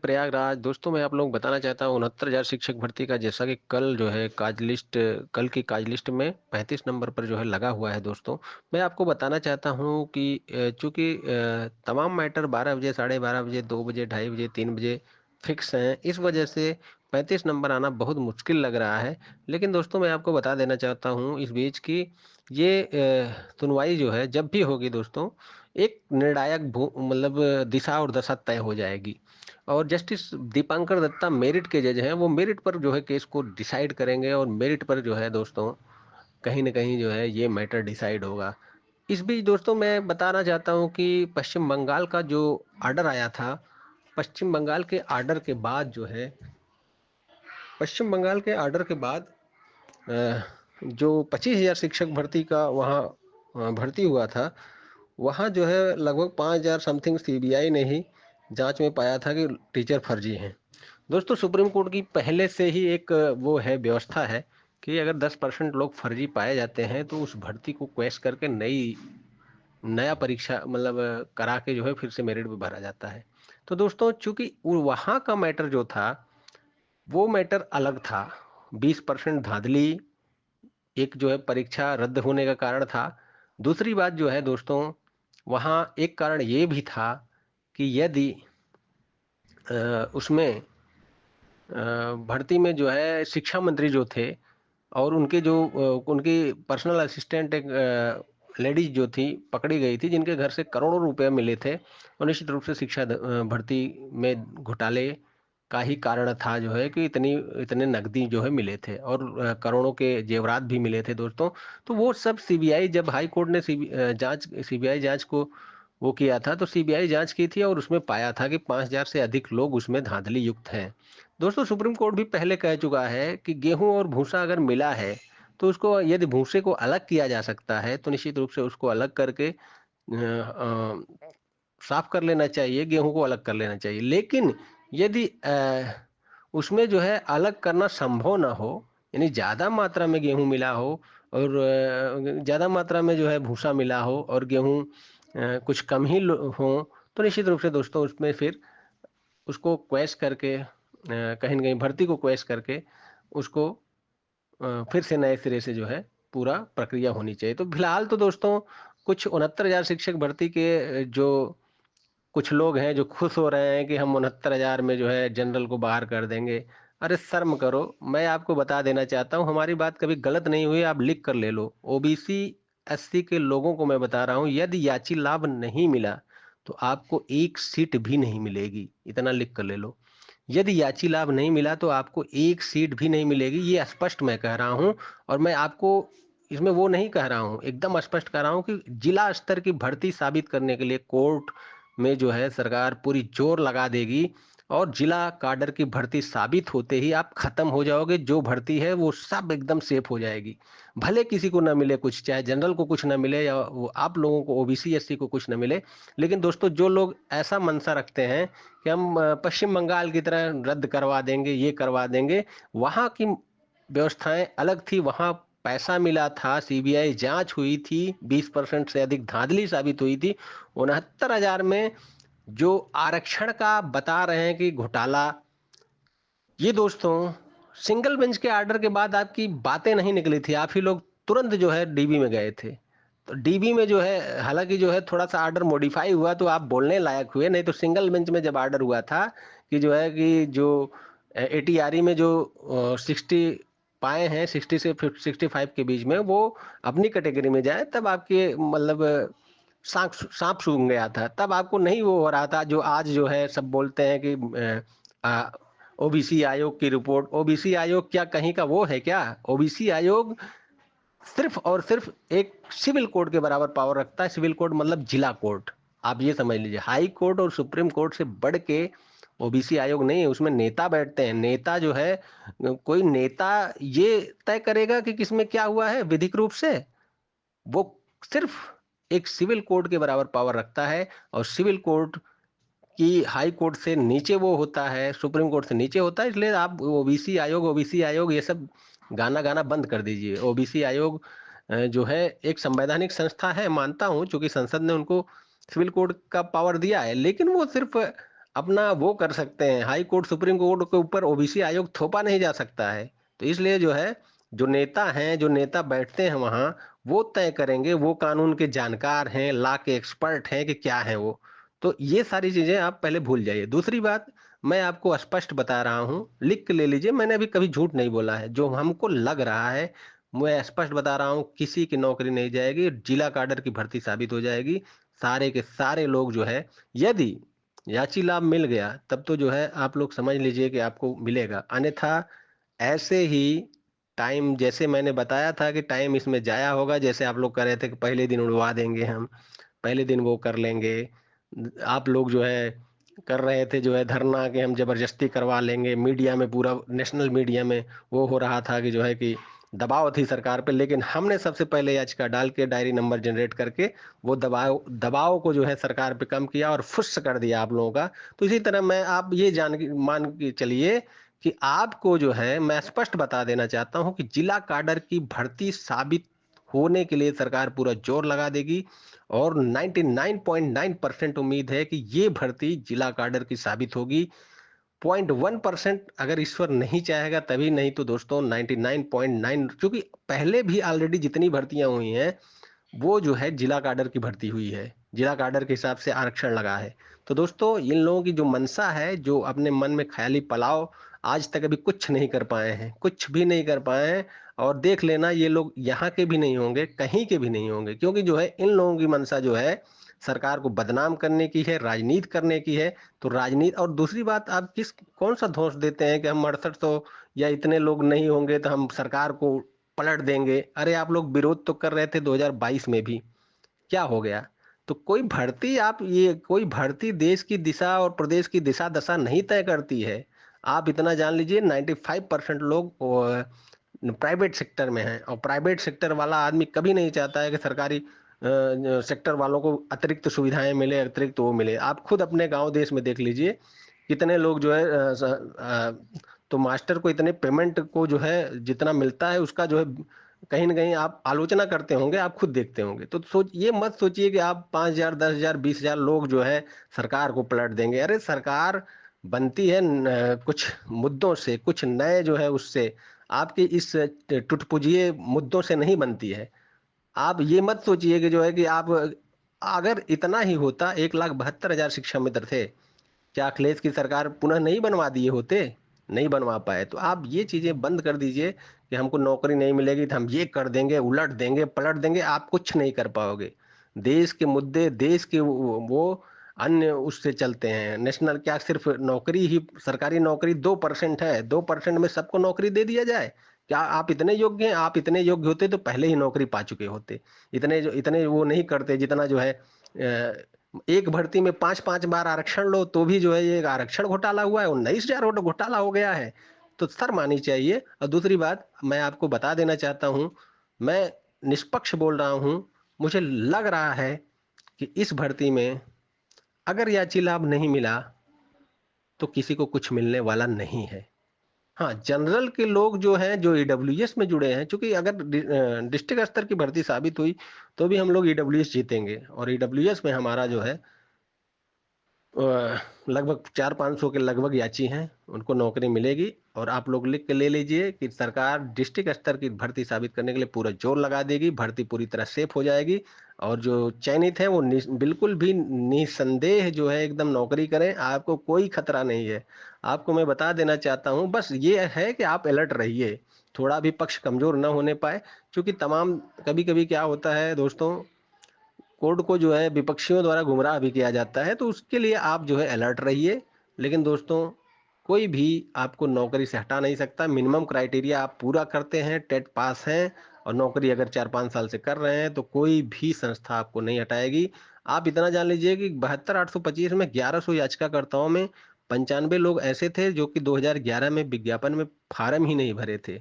प्रयागराज। दोस्तों मैं आप लोगों को बताना चाहता हूँ 69,000 शिक्षक भर्ती का, जैसा कि कल जो है कल की काज लिस्ट में 35 नंबर पर जो है लगा हुआ है। दोस्तों मैं आपको बताना चाहता हूँ कि चूंकि तमाम मैटर 12 बजे, 12:30 बजे, 2 बजे, 2:30 बजे, 3 बजे फिक्स हैं, इस वजह से 35 नंबर आना बहुत मुश्किल लग रहा है। लेकिन दोस्तों मैं आपको बता देना चाहता हूँ इस बीच की ये सुनवाई जो है जब भी होगी दोस्तों, एक निर्णायक मतलब दिशा और दशा तय हो जाएगी। और जस्टिस दीपांकर दत्ता मेरिट के जज हैं, वो मेरिट पर जो है केस को डिसाइड करेंगे और मेरिट पर जो है दोस्तों कहीं न कहीं जो है ये मैटर डिसाइड होगा। इस बीच दोस्तों मैं बताना चाहता हूँ कि पश्चिम बंगाल का जो ऑर्डर आया था, पश्चिम बंगाल के ऑर्डर के बाद जो है पश्चिम बंगाल के ऑर्डर के बाद अ, जो 25,000 शिक्षक भर्ती का वहाँ भर्ती हुआ था, वहाँ जो है लगभग 5,000 समथिंग सीबीआई ने ही जाँच में पाया था कि टीचर फर्जी हैं। दोस्तों सुप्रीम कोर्ट की पहले से ही एक वो है व्यवस्था है कि अगर 10% लोग फर्जी पाए जाते हैं तो उस भर्ती को क्वैश करके नया परीक्षा मतलब करा के जो है फिर से मेरिट में भरा जाता है। तो दोस्तों चूँकि वहाँ का मैटर जो था, वो मैटर अलग था। 20% धाँधली एक जो है परीक्षा रद्द होने का कारण था। दूसरी बात जो है दोस्तों, वहाँ एक कारण ये भी था कि यदि उसमें भर्ती में जो है शिक्षा मंत्री जो थे और उनके जो उनकी पर्सनल असिस्टेंट एक लेडीज जो थी पकड़ी गई थी, जिनके घर से करोड़ों रुपए मिले थे और निश्चित रूप से भर्ती में घोटाले का ही कारण था जो है कि इतने नकदी जो है मिले थे और करोड़ों के जेवरात भी मिले थे दोस्तों। तो वो सब सीबीआई, जब हाई कोर्ट ने सीबीआई जांच को वो किया था, तो सीबीआई जांच की थी और उसमें पाया था कि 5,000 से अधिक लोग उसमें धांधली युक्त हैं। दोस्तों सुप्रीम कोर्ट भी पहले कह चुका है कि गेहूं और भूसा अगर मिला है तो उसको, यदि भूसे को अलग किया जा सकता है तो निश्चित रूप से उसको अलग करके साफ कर लेना चाहिए, गेहूं को अलग कर लेना चाहिए। लेकिन यदि उसमें जो है अलग करना संभव ना हो, यानी ज्यादा मात्रा में गेहूं मिला हो और ज्यादा मात्रा में जो है भूसा मिला हो और गेहूं कुछ कम ही हो, तो निश्चित रूप से दोस्तों उसमें फिर उसको क्वैश करके कहीं न कहीं भर्ती को क्वैश करके उसको फिर से नए सिरे से जो है पूरा प्रक्रिया होनी चाहिए। तो फिलहाल तो दोस्तों कुछ 69,000 शिक्षक भर्ती के जो कुछ लोग हैं जो खुश हो रहे हैं कि हम 69,000 में जो है जनरल को बाहर कर देंगे। अरे शर्म करो! मैं आपको बता देना चाहता हूँ, हमारी बात कभी गलत नहीं हुई, आप लिख कर ले लो। ओबीसी, एससी के लोगों को मैं बता रहा हूँ, यदि याची लाभ नहीं मिला, तो आपको 1 सीट भी नहीं मिलेगी, इतना लिख कर ले लो। यदि याची लाभ नहीं मिला तो आपको 1 सीट भी नहीं मिलेगी, ये स्पष्ट मैं कह रहा हूँ। और मैं आपको इसमें वो नहीं कह रहा हूँ, एकदम स्पष्ट कह रहा हूँ कि जिला स्तर की भर्ती साबित करने के लिए कोर्ट में जो है सरकार पूरी जोर लगा देगी और जिला काडर की भर्ती साबित होते ही आप खत्म हो जाओगे। जो भर्ती है वो सब एकदम सेफ हो जाएगी। भले किसी को ना मिले कुछ, चाहे जनरल को कुछ ना मिले या वो आप लोगों को ओबीसी, एससी को कुछ ना मिले। लेकिन दोस्तों जो लोग ऐसा मनसा रखते हैं कि हम पश्चिम बंगाल की तरह रद्द करवा देंगे, ये करवा देंगे, वहाँ की व्यवस्थाएं अलग थी। वहाँ पैसा मिला था, सीबीआई जांच हुई थी, 20% से अधिक धांधली साबित हुई थी। 69,000 में जो आरक्षण का बता रहे हैं कि घोटाला, ये दोस्तों सिंगल बेंच के ऑर्डर के बाद आपकी बातें नहीं निकली थी, आप ही लोग तुरंत जो है डीबी में गए थे। तो डीबी में जो है हालांकि जो है थोड़ा सा ऑर्डर मॉडिफाई हुआ तो आप बोलने लायक हुए, नहीं तो सिंगल बेंच में जब ऑर्डर हुआ था कि जो है कि जो एटीआरई में जो 60 पाए हैं, 60 से 65 के बीच में, वो अपनी कैटेगरी में जाए, तब आपके मतलब सांप सांप सूंघ गया था, तब आपको नहीं वो हो रहा था जो आज जो है सब बोलते हैं कि ओबीसी आयोग की रिपोर्ट। ओबीसी आयोग क्या कहीं का वो है क्या? ओबीसी आयोग सिर्फ और सिर्फ एक सिविल कोर्ट के बराबर पावर रखता है। सिविल कोर्ट मतलब जिला कोर्ट, आप ये समझ लीजिए। हाई कोर्ट और सुप्रीम कोर्ट से बढ़ के ओबीसी आयोग नहीं है, उसमें नेता बैठते हैं। नेता जो है, कोई नेता ये तय करेगा कि किसमें क्या हुआ है विधिक रूप से, वो सिर्फ एक सिविल कोर्ट के बराबर पावर रखता है। और सिविल कोर्ट कि हाई कोर्ट से नीचे वो होता है, सुप्रीम कोर्ट से नीचे होता है। इसलिए आप ओबीसी आयोग ये सब गाना गाना बंद कर दीजिए। ओबीसी आयोग जो है एक संवैधानिक संस्था है, मानता हूं, चूंकि संसद ने उनको सिविल कोड का पावर दिया है, लेकिन वो सिर्फ अपना वो कर सकते हैं, हाई कोर्ट, सुप्रीम कोर्ट के ऊपर ओबीसी आयोग थोपा नहीं जा सकता है। तो इसलिए जो है, जो नेता हैं, जो नेता बैठते हैं वहाँ, वो तय करेंगे, वो कानून के जानकार हैं, लॉ के एक्सपर्ट हैं कि क्या हैं वो। तो ये सारी चीज़ें आप पहले भूल जाइए। दूसरी बात, मैं आपको स्पष्ट बता रहा हूँ, लिख के ले लीजिए, मैंने अभी कभी झूठ नहीं बोला है। जो हमको लग रहा है, मैं स्पष्ट बता रहा हूँ, किसी की नौकरी नहीं जाएगी, जिला कैडर की भर्ती साबित हो जाएगी। सारे के सारे लोग जो है, यदि याची लाभ मिल गया, तब तो जो है आप लोग समझ लीजिए कि आपको मिलेगा। अन्यथा ऐसे ही टाइम, जैसे मैंने बताया था कि टाइम इसमें जाया होगा, जैसे आप लोग कह रहे थे कि पहले दिन उड़वा देंगे हम, पहले दिन वो कर लेंगे। आप लोग जो है कर रहे थे जो है धरना, कि हम जबरदस्ती करवा लेंगे, मीडिया में, पूरा नेशनल मीडिया में वो हो रहा था कि जो है कि दबाव थी सरकार पे, लेकिन हमने सबसे पहले याचिका डाल के डायरी नंबर जनरेट करके वो दबाव दबाव को जो है सरकार पे कम किया और फुस कर दिया आप लोगों का। तो इसी तरह मैं, आप ये जान के मान के चलिए कि आपको जो है, मैं स्पष्ट बता देना चाहता हूं कि जिला काडर की भर्ती साबित होने के लिए सरकार पूरा जोर लगा देगी, और 99.9% उम्मीद है कि ये भर्ती जिला काडर की साबित होगी। 0.1% अगर ईश्वर नहीं चाहेगा तभी, नहीं तो दोस्तों 99.9, क्योंकि पहले भी ऑलरेडी जितनी भर्तियां हुई हैं, वो जो है जिला काडर की भर्ती हुई है, जिला काडर के हिसाब से आरक्षण लगा है। तो दोस्तों, इन लोगों की जो मनसा है, जो अपने मन में ख्याली पलाव, आज तक अभी कुछ नहीं कर पाए हैं, कुछ भी नहीं कर पाए हैं। और देख लेना, ये लोग यहाँ के भी नहीं होंगे, कहीं के भी नहीं होंगे, क्योंकि जो है इन लोगों की मनसा जो है, सरकार को बदनाम करने की है, राजनीति करने की है। तो राजनीति, और दूसरी बात, आप कौन सा दोष देते हैं कि हम 6800 या इतने लोग नहीं होंगे तो हम सरकार को पलट देंगे। अरे आप लोग विरोध तो कर रहे थे 2022 में भी, क्या हो गया? तो कोई भर्ती देश की दिशा और प्रदेश की दिशा दशा नहीं तय करती है। आप इतना जान लीजिए, 95% लोग प्राइवेट सेक्टर में हैं, और प्राइवेट सेक्टर वाला आदमी कभी नहीं चाहता है कि सरकारी सेक्टर वालों को अतिरिक्त सुविधाएं मिले, अतिरिक्त वो मिले। आप खुद अपने गांव देश में देख लीजिए, कितने लोग जो है तो मास्टर को इतने पेमेंट को जो है जितना मिलता है, उसका जो है कहीं ना कहीं आप आलोचना करते होंगे, आप खुद देखते होंगे। तो ये मत सोचिए कि आप 5,000, 10,000, 20,000 लोग जो है सरकार को पलट देंगे। अरे सरकार बनती है कुछ मुद्दों से, कुछ नए जो है उससे, आपके इस टुटपुजिए मुद्दों से नहीं बनती है। आप ये मत सोचिए कि जो है कि आप, अगर इतना ही होता, 1,72,000 शिक्षा मित्र थे, क्या अखिलेश की सरकार पुनः नहीं बनवा दिए होते? नहीं बनवा पाए। तो आप ये चीजें बंद कर दीजिए कि हमको नौकरी नहीं मिलेगी तो हम ये कर देंगे, उलट देंगे, पलट देंगे। आप कुछ नहीं कर पाओगे। देश के मुद्दे, देश के वो अन्य उससे चलते हैं। नेशनल, क्या सिर्फ नौकरी ही, सरकारी नौकरी 2% है, 2% में सबको नौकरी दे दिया जाए? क्या आप इतने योग्य हैं? आप इतने योग्य होते तो पहले ही नौकरी पा चुके होते। इतने वो नहीं करते, जितना जो है एक भर्ती में 5-5 बार आरक्षण लो तो भी जो है ये आरक्षण घोटाला हुआ है, 19,000 घोटाला हो गया है। तो शर्म आनी चाहिए। और दूसरी बात, मैं आपको बता देना चाहता हूं, मैं निष्पक्ष बोल रहा हूं, मुझे लग रहा है कि इस भर्ती में अगर याची लाभ नहीं मिला तो किसी को कुछ मिलने वाला नहीं है। हाँ, जनरल के लोग जो हैं, जो ईडब्ल्यूएस में जुड़े हैं, चूंकि अगर डिस्ट्रिक्ट स्तर की भर्ती साबित हुई तो भी हम लोग ईडब्ल्यूएस जीतेंगे, और ईडब्ल्यूएस में हमारा जो है लगभग 400-500 के लगभग याची हैं, उनको नौकरी मिलेगी। और आप लोग लिख के ले लीजिए कि सरकार डिस्ट्रिक्ट स्तर की भर्ती साबित करने के लिए पूरा जोर लगा देगी, भर्ती पूरी तरह सेफ हो जाएगी। और जो चयनित है वो बिल्कुल भी निसंदेह जो है एकदम नौकरी करें, आपको कोई खतरा नहीं है। आपको मैं बता देना चाहता हूं, बस ये है कि आप अलर्ट रहिए, थोड़ा भी पक्ष कमजोर न होने पाए। क्योंकि तमाम, कभी कभी क्या होता है दोस्तों, कोर्ट को जो है विपक्षियों द्वारा गुमराह भी किया जाता है, तो उसके लिए आप जो है अलर्ट रहिए। लेकिन दोस्तों, कोई भी आपको नौकरी से हटा नहीं सकता। मिनिमम क्राइटेरिया आप पूरा करते हैं, टेट पास हैं, और नौकरी अगर 4-5 साल से कर रहे हैं, तो कोई भी संस्था आपको नहीं हटाएगी। आप इतना जान लीजिए कि 72,825 में 1100 याचिकाकर्ताओं में 95 लोग ऐसे थे जो कि 2011 में विज्ञापन में फार्म ही नहीं भरे थे।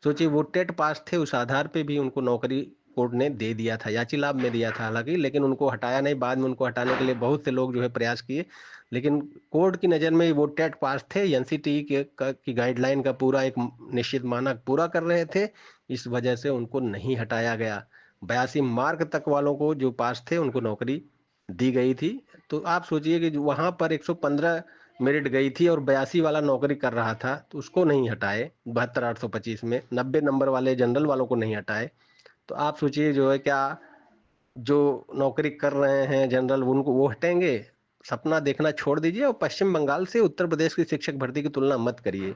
सोचिए, वो टेट पास थे, उस आधार पे भी उनको नौकरी कोर्ट ने दे दिया था, याची लाभ में दिया था हालांकि, लेकिन उनको हटाया नहीं। बाद में उनको हटाने के लिए बहुत से लोग जो है प्रयास किए, लेकिन कोर्ट की नज़र में वो टेट पास थे, एनसीटी की गाइडलाइन का पूरा एक निश्चित मानक पूरा कर रहे थे, इस वजह से उनको नहीं हटाया गया। 82 मार्क तक वालों को जो पास थे उनको नौकरी दी गई थी। तो आप सोचिए कि जो वहाँ पर 115 मेरिट गई थी और 82 वाला नौकरी कर रहा था, तो उसको नहीं हटाए 72,825 में, 90 नंबर वाले जनरल वालों को नहीं हटाए। तो आप सोचिए जो है क्या जो नौकरी कर रहे हैं जनरल उनको वो हटेंगे? सपना देखना छोड़ दीजिए और पश्चिम बंगाल से उत्तर प्रदेश की शिक्षक भर्ती की तुलना मत करिए।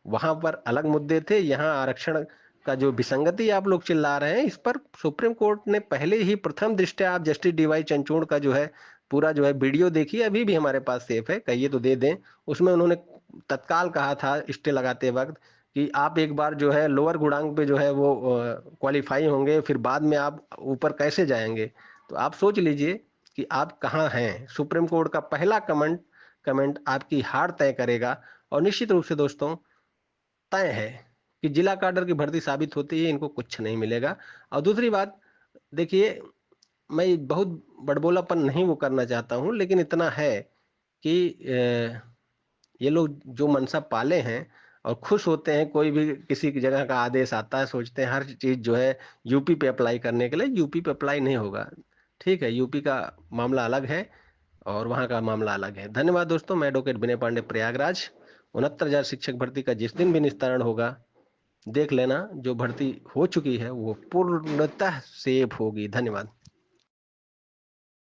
वहां पर अलग मुद्दे थे, यहाँ आरक्षण का जो विसंगति आप लोग चिल्ला रहे हैं, इस पर सुप्रीम कोर्ट ने पहले ही प्रथम दृष्टया आप जस्टिस डीवाई चंद्रचूड़ का जो है पूरा जो है वीडियो देखिए, अभी भी हमारे पास सेफ है, कहिए तो दे दें। उसमें उन्होंने तत्काल कहा था स्टे लगाते वक्त कि आप एक बार जो है लोअर गुणांक पे जो है वो क्वालिफाई होंगे, फिर बाद में आप ऊपर कैसे जाएंगे? तो आप सोच लीजिए कि आप कहाँ हैं। सुप्रीम कोर्ट का पहला कमेंट कमेंट आपकी हार तय करेगा। और निश्चित रूप से दोस्तों तय है कि जिला काडर की भर्ती साबित होती है इनको कुछ नहीं मिलेगा। और दूसरी बात देखिए, मैं बहुत बड़बोलापन नहीं वो करना चाहता हूँ, लेकिन इतना है कि ये लोग जो मनसा पाले हैं और खुश होते हैं, कोई भी किसी की जगह का आदेश आता है, सोचते हैं हर चीज जो है यूपी पे अप्लाई करने के लिए। यूपी पे अप्लाई नहीं होगा। ठीक है, यूपी का मामला अलग है और वहाँ का मामला अलग है। धन्यवाद दोस्तों। मैं एडवोकेट विनय पांडे, प्रयागराज। 69,000 शिक्षक भर्ती का जिस दिन भी निस्तारण होगा, देख लेना जो भर्ती हो चुकी है वो पूर्णतः सेफ होगी। धन्यवाद।